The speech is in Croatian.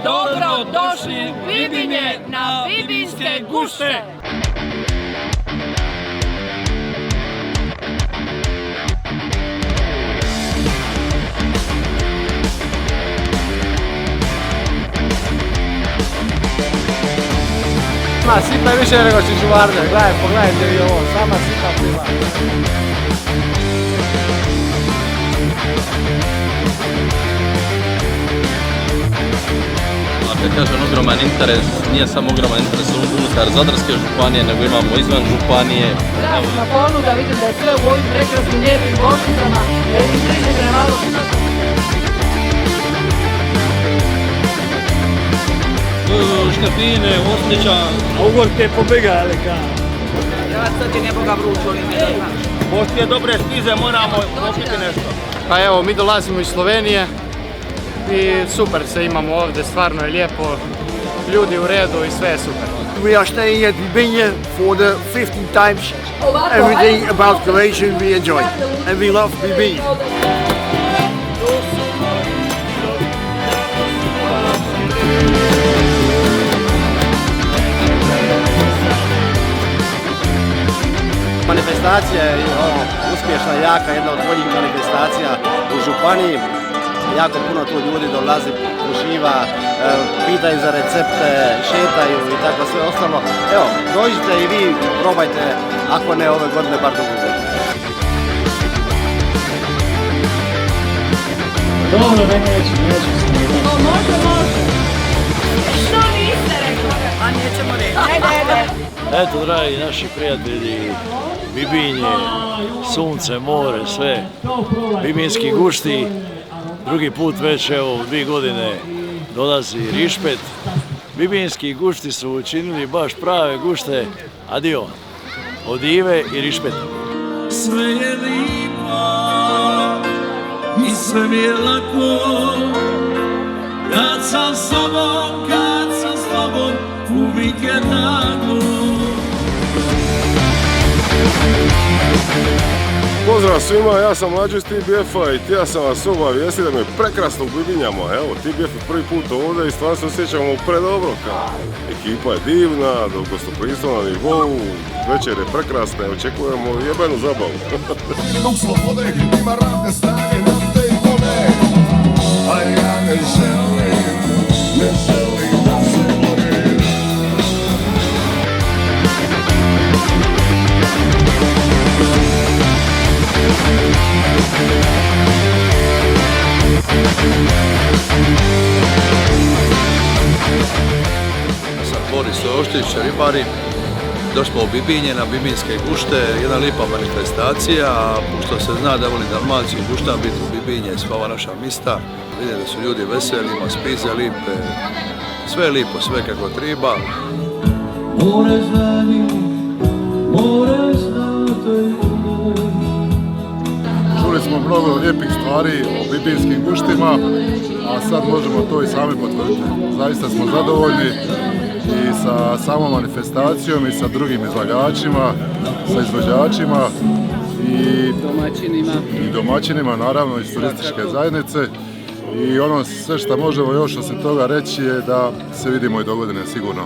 Dobro došli u Bibinje na Bibinske gušte! Sipa je više nego Čičuvarne, pogledajte vi ovo, sama sipa pliva. Kad kažem ogroman interes, nije samo ogroman interes unutar Zadarske županije, nego imamo izvan županije. Krasna ponuda, vidim da je sve u ovim prekrasnim lijepim bošnicama, jer im priđe premalo. Škapine, Ostića. Ugor te pobegale ka. Ja sad je neboga vrućo, ali ne znam. Poslije dobre stize moramo popiti nešto. Pa evo, mi dolazimo iz Slovenije i super se imamo ovdje, stvarno je lijepo, ljudi u redu i sve je super. We are staying at Bibinje for the 15th time. Everything about Croatia we enjoy and we love Bibinje. Manifestacija je uspješna, jaka, jedna od boljih manifestacija u županiji. Jako puno tu ljudi dolazi, uživa, pitaju za recepte, šetaju i tako sve ostalo. Evo, dođite i vi, probajte, ako ne ove godine, bar drugu godinu. Dobro, neću snimati. Može. Što niste rekli? A nećemo reći. Ne. Eto, dragi naši prijatelji, Bibinje, sunce, more, sve, Bibinski gušti, drugi put već, evo, u 2 godine dolazi Rišpet. Bibinski gušti su učinili baš prave gušte, adio, od Ive i Rišpeta. Sve je lipo i sve mi je lako, kad sam s tobom, uvijek je tako. Pozdrav svima, ja sam Mlađo iz TBF-a i htio sam vas obavijestiti da me prekrasno u Bibinjama. Evo, TBF je prvi put ovdje i stvarno se osjećamo predobro. Ekipa je divna, gostoprimstvo na nivou, večer je prekrasna i očekujemo jebenu zabavu. Dok slobode ima radne snage nam te i tome, a ja ne želim da se borim. Sam Boris Oštić, ribari. Došli smo u Bibinje na Bibinske gušte, jedna lipa manifestacija, a pošto se zna da voli Dalmaciju gušta biti u Bibinje i sva ova naša mista, vidite da su ljudi veseli, ima spize lipe, sve je lipo, sve kako treba. Čuli smo mnogo lijepih stvari o Bibinskim guštima, a sad možemo to i sami potvrditi. Zaista smo zadovoljni i sa samom manifestacijom i sa drugim izlagačima, sa izvođačima i domaćinima, naravno iz turističke zajednice. I ono sve što možemo još osim toga reći je da se vidimo i dogodine sigurno.